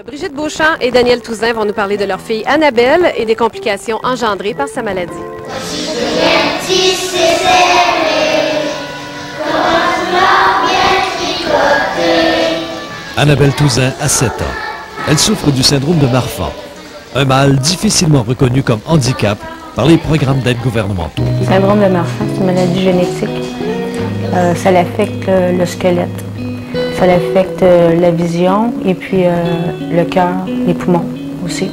Brigitte Beauchamp et Daniel Touzin vont nous parler de leur fille Annabelle et des complications engendrées par sa maladie. Annabelle Touzin a 7 ans. Elle souffre du syndrome de Marfan, un mal difficilement reconnu comme handicap par les programmes d'aide gouvernementaux. Le syndrome de Marfan, c'est une maladie génétique. Ça affecte le squelette, ça affecte la vision et puis le cœur, les poumons aussi.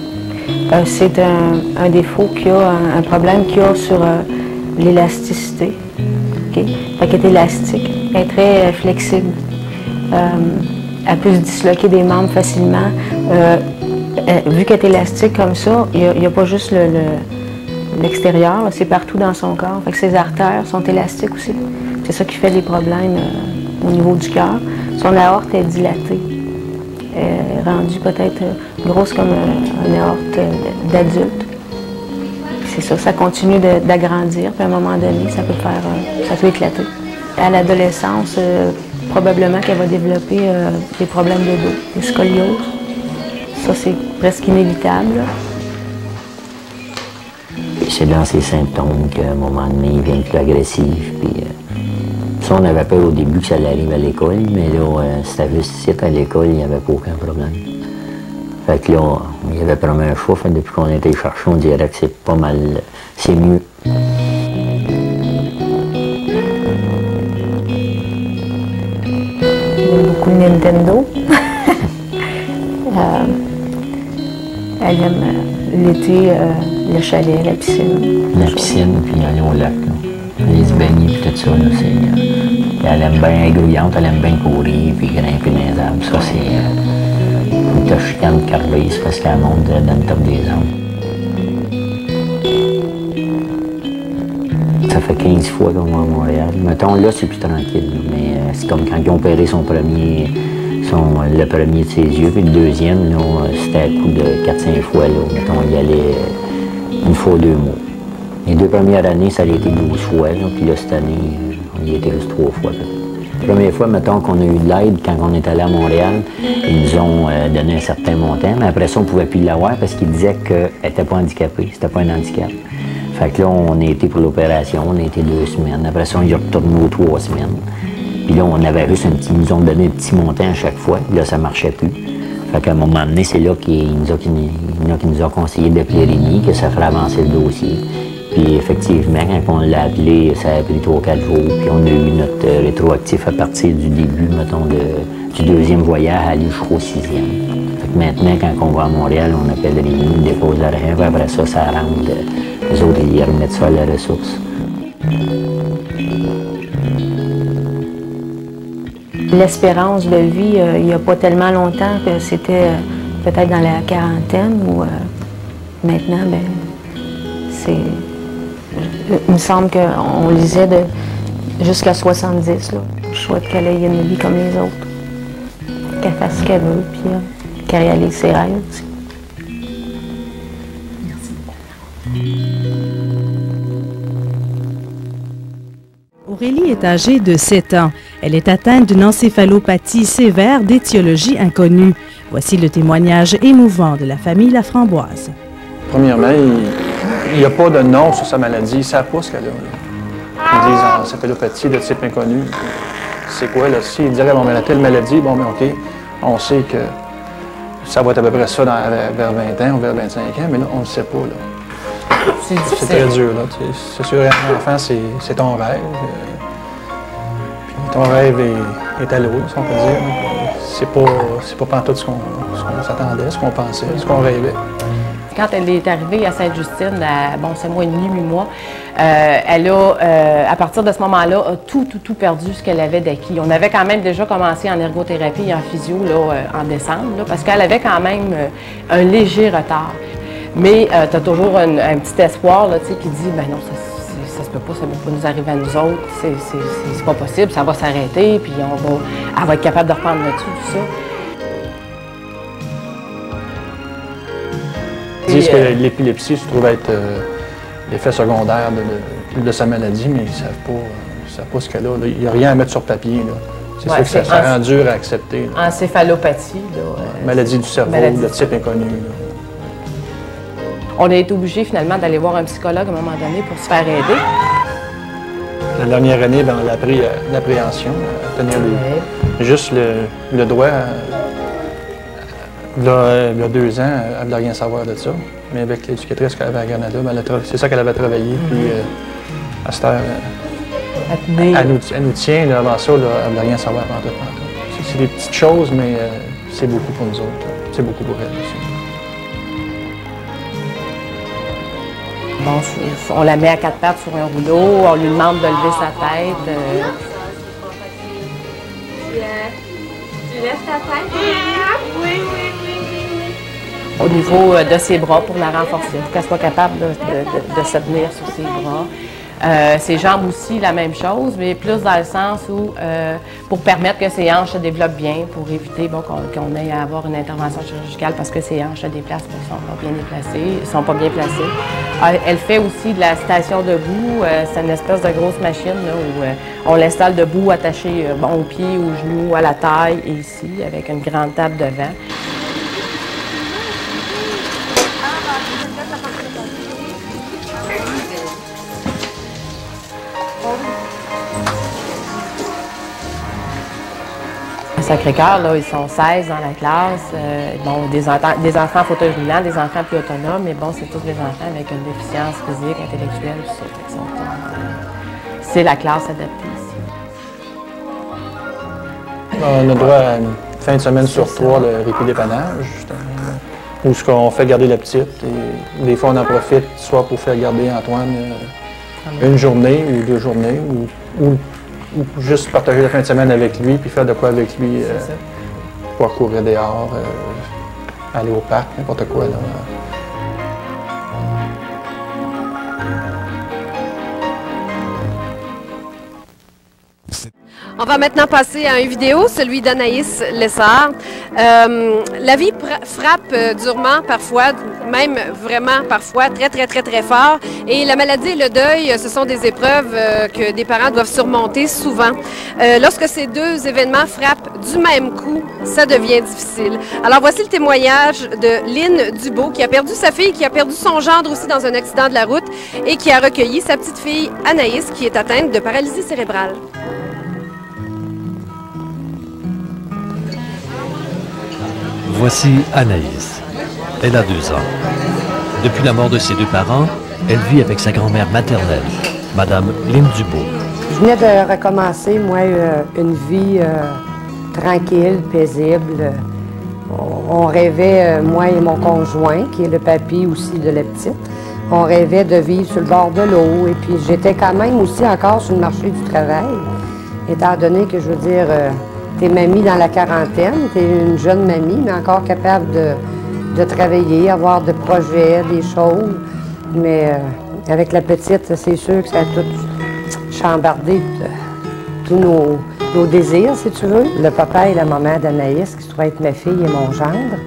C'est un défaut qu'il y a, un problème qu'il y a sur l'élasticité. Okay? Fait qu'elle est élastique, elle est très flexible. Elle peut se disloquer des membres facilement. Vu qu'elle est élastique comme ça, il n'y a pas juste l'extérieur, c'est partout dans son corps. Fait que ses artères sont élastiques aussi. C'est ça qui fait les problèmes au niveau du cœur. Son aorte est dilatée. Elle est rendue peut-être grosse comme une aorte d'adulte. C'est ça, ça continue d'agrandir, puis à un moment donné, ça peut éclater. À l'adolescence, probablement qu'elle va développer des problèmes de dos, des scolioses. Ça, c'est presque inévitable. C'est dans ces symptômes qu'à un moment donné, ils viennent plus agressifs. Puis, ça, on avait peur au début que ça arrive à l'école, mais là, c'était juste ici à l'école, il n'y avait pas aucun problème. Fait que là, il y avait vraiment un choix. Fait, depuis qu'on était chercher, on dirait que c'est pas mal, c'est mieux. Il aime beaucoup le Nintendo. Elle aime l'été, le chalet, la piscine. La piscine, puis aller au lac, là. Aller se baigner, puis tout ça, là, elle aime bien être grouillante, elle aime bien courir, puis grimper dans les arbres. Ça, c'est une tâche chicane de carvise, parce qu'elle monte dans le top des arbres. Ça fait 15 fois qu'on va à Montréal. Mettons, là, c'est plus tranquille, mais c'est comme quand ils ont opéré le premier de ses yeux, puis le deuxième, là, c'était à coup de 4-5 fois, là. Mettons, il y allait une fois 2 mois. Les 2 premières années, ça a été 12 fois, là, puis là, cette année, on y était juste 3 fois. La première fois, mettons qu'on a eu de l'aide quand on est allé à Montréal, ils nous ont donné un certain montant, mais après ça, on ne pouvait plus l'avoir parce qu'ils disaient qu'elle n'était pas handicapée, c'était pas un handicap. Fait que là, on a été pour l'opération, on a été 2 semaines. Après ça, on y est retourné aux 3 semaines. Puis là, on avait juste ils nous ont donné un petit montant à chaque fois. Là, ça ne marchait plus. Fait qu'à un moment donné, c'est là qu'il nous a conseillé d'appeler Rémi, que ça ferait avancer le dossier. Puis effectivement, quand on l'a appelé, ça a pris 3 ou 4 jours. Puis on a eu notre rétroactif à partir du début, mettons, du 2e voyage à aller jusqu'au 6e. Fait que maintenant, quand on va à Montréal, on appelle Rémi, on dépose l'argent, puis après ça, ça rentre. Les autres, ils remettent ça à la ressource. L'espérance de vie, il n'y a pas tellement longtemps que c'était peut-être dans la quarantaine ou maintenant, ben, c'est. Il me semble qu'on lisait jusqu'à 70. Là. Je souhaite qu'elle ait une vie comme les autres. Qu'elle fasse ce qu'elle veut, puis qu'elle réalise ses rêves aussi. Aurélie est âgée de 7 ans. Elle est atteinte d'une encéphalopathie sévère d'étiologie inconnue. Voici le témoignage émouvant de la famille Laframboise. Premièrement, il n'y a pas de nom sur sa maladie. Ils ne savent pas ce qu'elle a. Ils disent encéphalopathie de type inconnu. C'est quoi, là? S'ils diraient, bon, ben, telle maladie, bon, ben, OK, on sait que ça va être à peu près ça vers 20 ans ou vers 25 ans, mais là, on ne le sait pas, là. C'est très dur, là. C'est sûr, un enfant, c'est ton rêve. Puis ton rêve est à l'eau, si on peut dire. C'est pas pantoute ce qu'on s'attendait, ce qu'on pensait, ce qu'on rêvait. Quand elle est arrivée à Sainte-Justine, à 7 mois et demi, 8 mois, elle a, à partir de ce moment-là, tout perdu ce qu'elle avait d'acquis. On avait quand même déjà commencé en ergothérapie et en physio là, en décembre, là, parce qu'elle avait quand même un léger retard. Mais tu as toujours un petit espoir là, qui dit, ben non, ça se peut pas, ça ne peut pas nous arriver à nous autres, c'est pas possible, ça va s'arrêter, puis elle va être capable de reprendre le dessus, tout ça. Ils disent que l'épilepsie se trouve être l'effet secondaire de sa maladie, mais ils ne savent pas ce qu'elle a. Il n'y a rien à mettre sur papier. Là. C'est sûr que ça rend dur à accepter. Là. Encéphalopathie. Là, maladie du cerveau de type inconnu. Là. On a été obligé finalement d'aller voir un psychologue à un moment donné pour se faire aider. La dernière année, ben, on a appris l'appréhension, à tenir juste le doigt. Il y a 2 ans, elle ne voulait rien savoir de ça. Mais avec l'éducatrice qu'elle avait à Canada, ben, c'est ça qu'elle avait travaillé. Puis à cette heure, elle nous tient. Là, avant ça, là, elle ne voulait rien savoir avant tout. C'est des petites choses, mais c'est beaucoup pour nous autres. C'est beaucoup pour elle aussi. Bon, on la met à 4 pattes sur un rouleau, on lui demande de lever sa tête. Tu lèves ta tête? Oui. Au niveau de ses bras pour la renforcer, pour qu'elle soit capable de se tenir sur ses bras. Ses jambes aussi, la même chose, mais plus dans le sens où, pour permettre que ses hanches se développent bien, pour éviter qu'on ait à avoir une intervention chirurgicale parce que ses hanches se déplacent, mais ne sont pas bien placées. Elle fait aussi de la station debout. C'est une espèce de grosse machine là, où on l'installe debout, attaché aux pieds, aux genoux, à la taille et ici, avec une grande table devant. À Sacré-Cœur, là, ils sont 16 dans la classe. Des enfants fauteuil roulant, des enfants plus autonomes, mais bon, c'est tous des enfants avec une déficience physique, intellectuelle, tout ça. C'est la classe adaptée ici. On a droit à une fin de semaine sur 3 de répit dépannage, où on fait garder la petite. Et des fois, on en profite, soit pour faire garder Antoine une journée ou 2 journées, ou juste partager la fin de semaine avec lui, puis faire de quoi avec lui, pouvoir courir dehors, aller au parc, n'importe quoi. Là. On va maintenant passer à une vidéo, celui d'Anaïs Lessard. La vie frappe durement parfois, même vraiment parfois très fort. Et la maladie et le deuil, ce sont des épreuves que des parents doivent surmonter souvent. Lorsque ces 2 événements frappent du même coup, ça devient difficile. Alors voici le témoignage de Lynn Dubo qui a perdu sa fille, qui a perdu son gendre aussi dans un accident de la route et qui a recueilli sa petite fille Anaïs qui est atteinte de paralysie cérébrale. Voici Anaïs. Elle a 2 ans. Depuis la mort de ses 2 parents, elle vit avec sa grand-mère maternelle, Madame Lynn Dubo. Je venais de recommencer, moi, une vie tranquille, paisible. On rêvait, moi et mon conjoint, qui est le papy aussi de la petite, on rêvait de vivre sur le bord de l'eau. Et puis j'étais quand même aussi encore sur le marché du travail, étant donné que, je veux dire, t'es mamie dans la quarantaine, t'es une jeune mamie, mais encore capable de travailler, avoir de projets, des choses. Mais avec la petite, c'est sûr que ça a tout chambardé tous nos désirs, si tu veux. Le papa et la maman d'Anaïs, qui se trouve être ma fille et mon gendre,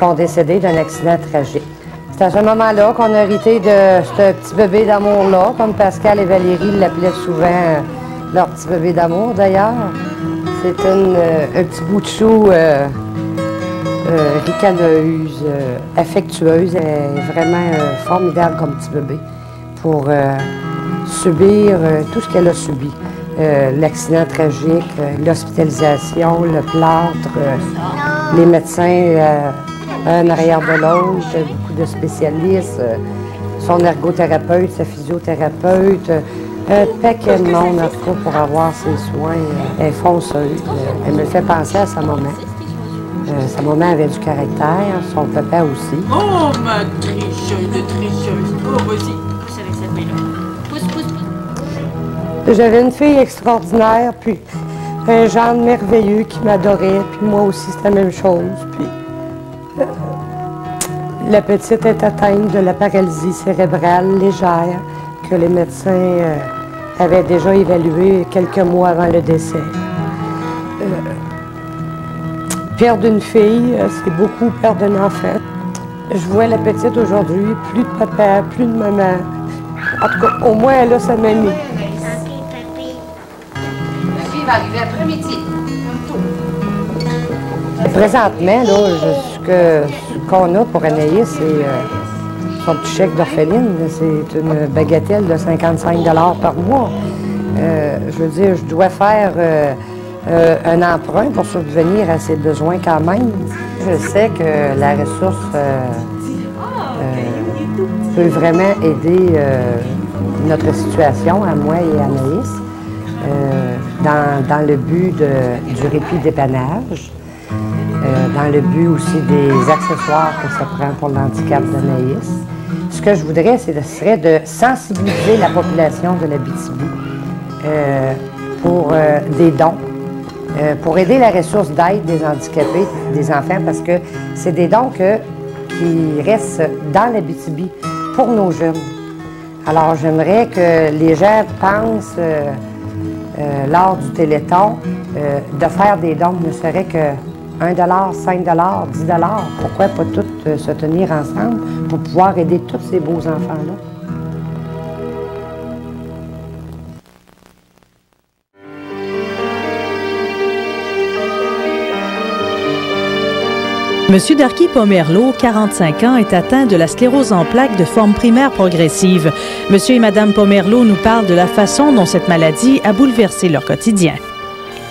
sont décédés d'un accident tragique. C'est à ce moment-là qu'on a hérité de ce petit bébé d'amour-là, comme Pascal et Valérie l'appelaient souvent leur petit bébé d'amour, d'ailleurs. C'est un petit bout de chou ricaneuse, affectueuse, et vraiment formidable comme petit bébé pour subir tout ce qu'elle a subi. L'accident tragique, l'hospitalisation, le plâtre, les médecins un arrière de l'autre, beaucoup de spécialistes, son ergothérapeute, sa physiothérapeute, un paquet de monde en tout cas pour avoir ses soins. Elle est fonceuse. Elle me fait penser à sa maman. Sa maman avait du caractère, son papa aussi. Oh, ma tricheuse. Oh, vas-y. Pousse avec cette main-là. Pousse. J'avais une fille extraordinaire, puis un gendre merveilleux qui m'adorait, puis moi aussi, c'était la même chose. Puis la petite est atteinte de la paralysie cérébrale légère que les médecins avaient déjà évaluée quelques mois avant le décès. Perdre une fille, c'est beaucoup perdre un enfant. Je vois la petite aujourd'hui, plus de papa, plus de maman. En tout cas, au moins, elle a sa mamie. La fille va arriver après-midi. Présentement, là, ce qu'on a pour Anaïs, c'est son petit chèque d'orpheline. C'est une bagatelle de 55 $ par mois. Je veux dire, je dois faire un emprunt pour subvenir à ses besoins quand même. Je sais que la ressource peut vraiment aider notre situation, à moi et à Anaïs, dans le but du répit dépannage, dans le but aussi des accessoires que ça prend pour l'handicap d'Anaïs. Ce que je voudrais, ce serait de sensibiliser la population de l'Abitibi pour des dons, pour aider la ressource d'aide des handicapés, des enfants, parce que c'est des dons qui restent dans l'Abitibi pour nos jeunes. Alors, j'aimerais que les gens pensent, lors du Téléthon, de faire des dons, ne serait que 1 $, 5 $, 10 $. Pourquoi pas tous se tenir ensemble pour pouvoir aider tous ces beaux enfants-là? Monsieur Darky Pomerleau, 45 ans, est atteint de la sclérose en plaques de forme primaire progressive. Monsieur et Madame Pomerleau nous parlent de la façon dont cette maladie a bouleversé leur quotidien.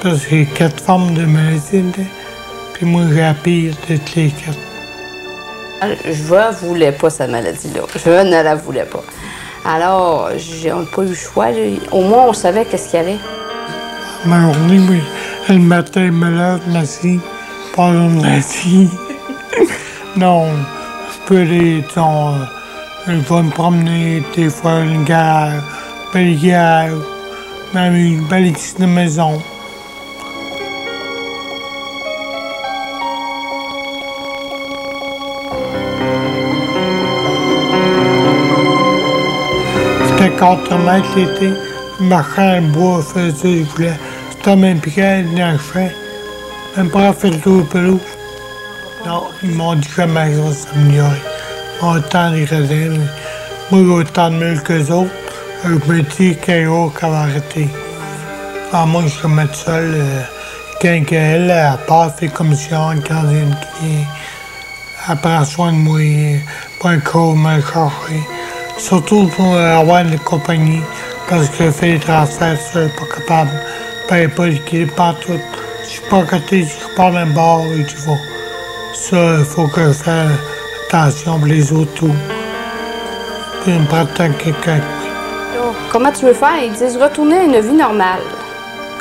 J'ai 4 formes de maladie, puis moi j'ai la pire de toutes les 4. Je ne voulais pas cette maladie-là. Je ne la voulais pas. Alors, on n'a pas eu le choix. Au moins, on savait qu'est-ce qu'il y avait. Ma journée, oui, le matin, je me lève, je m'assieds, pas de maladie. Non, je peux aller, je vais me promener, des fois, une gare, belle gare, même une belle église de maison. C'était 4 mètres l'été, je marchais dans le bois, je faisais ça, je voulais. C'était même piqué dans le champ, même pas fait le tour de pelouse. Non, ils m'ont dit que ma maison s'améliorait. Autant des raisins. Moi, j'ai autant de mieux qu'eux autres. Je me dis qu'un jour qu'elle va arrêter. Alors moi, je suis mettre seul. Quand elle part, fait commission, quand elle vient, elle prend soin de moi, pour un coup, me chercher. Surtout pour avoir une compagnie, parce que je fais les transferts, je suis pas capable. Je ne paye pas l'équilibre partout. Je suis pas à côté, je pars d'un bord et tu vas. Ça, il faut que je fasse attention pour les autos. Puis me prendre quelqu'un. Comment tu veux faire? Ils disent retourner à une vie normale.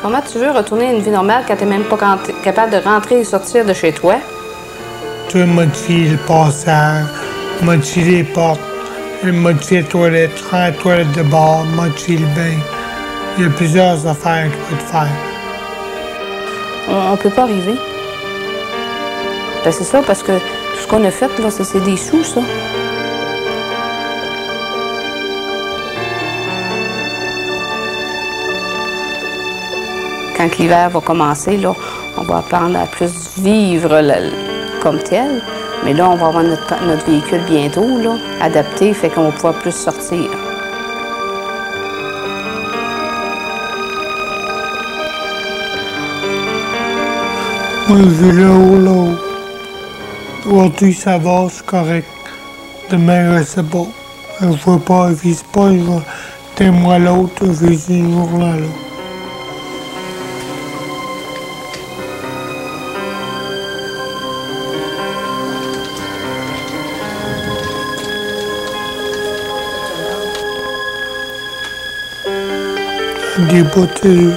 Comment tu veux retourner à une vie normale quand tu n'es même pas capable de rentrer et sortir de chez toi? Tu veux modifier le passage, modifier les portes, modifier les toilettes, rendre la toilette de bord, modifier le bain. Il y a plusieurs affaires que tu peux faire. On ne peut pas arriver. Ben c'est ça, parce que tout ce qu'on a fait, là, c'est des sous, ça. Quand l'hiver va commencer, là, on va apprendre à plus vivre comme tel. Mais là, on va avoir notre véhicule bientôt, là, adapté, fait qu'on va pouvoir plus sortir. Moi, je vais là-haut. Aujourd'hui, ça va, c'est correct. Demain, je sais pas. Je ne vois pas, je vise pas, je vais d'un mois à l'autre, je vise un jour là. Des bouteilles.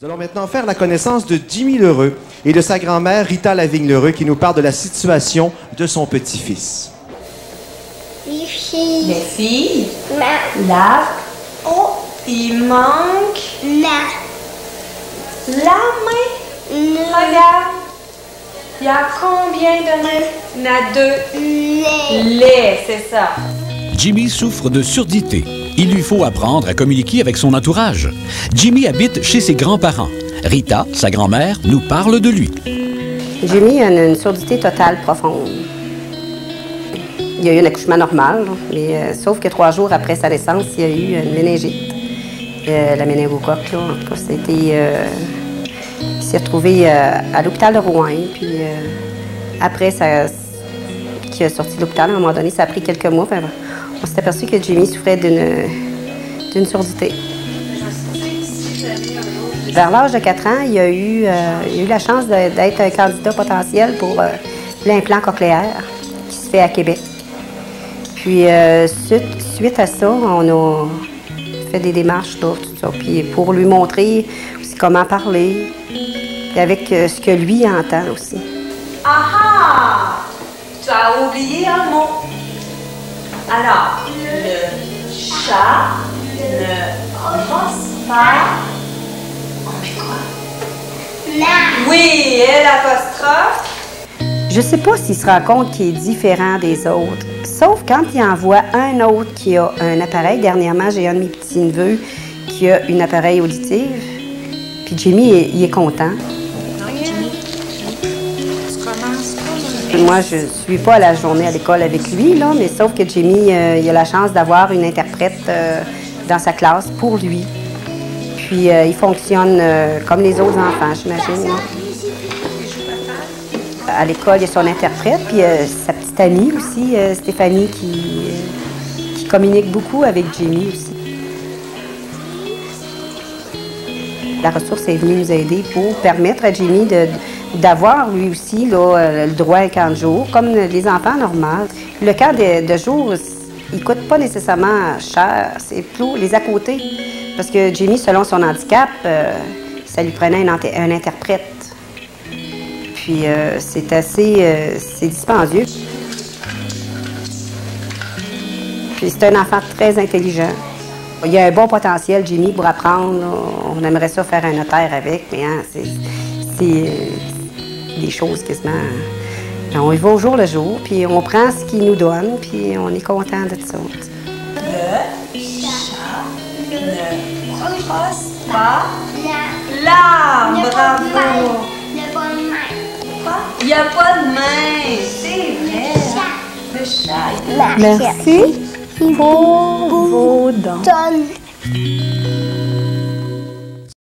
Nous allons maintenant faire la connaissance de Jimmy Lheureux et de sa grand-mère Rita Lavigne-Lheureux qui nous parle de la situation de son petit-fils. Les filles. Les filles. La. Oh, il manque La. main. Regarde. Il y a combien de mains? Il y en a 2. Les, c'est ça. Jimmy souffre de surdité. Il lui faut apprendre à communiquer avec son entourage. Jimmy habite chez ses grands-parents. Rita, sa grand-mère, nous parle de lui. Jimmy a une surdité totale profonde. Il y a eu un accouchement normal, là, mais sauf que 3 jours après sa naissance, il y a eu une méningite. La méningocoque, là, en tout cas, il s'est retrouvé à l'hôpital de Rouen. Puis après qu'il est sorti de l'hôpital, à un moment donné, ça a pris quelques mois. Enfin, on s'est aperçu que Jimmy souffrait d'une surdité. Vers l'âge de 4 ans, il a eu la chance d'être un candidat potentiel pour l'implant cochléaire qui se fait à Québec. Puis, suite à ça, on a fait des démarches, tout ça, puis pour lui montrer aussi comment parler, et avec ce que lui entend aussi. Ah! Tu as oublié un mot. Alors, le chat ne brosse pas. On met quoi? Oui, et l'apostrophe. Je sais pas s'il se rend compte qu'il est différent des autres. Sauf quand il en voit un autre qui a un appareil. Dernièrement, j'ai un de mes petits-neveux qui a un appareil auditif. Puis Jimmy, il est content. Moi, je ne suis pas à la journée à l'école avec lui, là, mais sauf que Jimmy, il a la chance d'avoir une interprète dans sa classe pour lui. Puis il fonctionne comme les autres enfants, j'imagine. À l'école, il y a son interprète, puis sa petite amie aussi, Stéphanie, qui communique beaucoup avec Jimmy aussi. La ressource est venue nous aider pour permettre à Jimmy d'avoir lui aussi là, le droit à un camp de jour, comme les enfants normaux. Le camp de jour, il ne coûte pas nécessairement cher, c'est plutôt les à côté. Parce que Jimmy, selon son handicap, ça lui prenait un interprète. Puis c'est assez c'est dispendieux. Puis c'est un enfant très intelligent. Il y a un bon potentiel, Jimmy, pour apprendre. Là. On aimerait ça faire un notaire avec, mais hein, c'est des choses quasiment... On y va au jour le jour, puis on prend ce qu'il nous donne, puis on est content de ça. Le chat ne brosse pas l'arbre. Bravo. Il n'y a pas de main. C'est vrai. Le chat. Merci pour vos dons.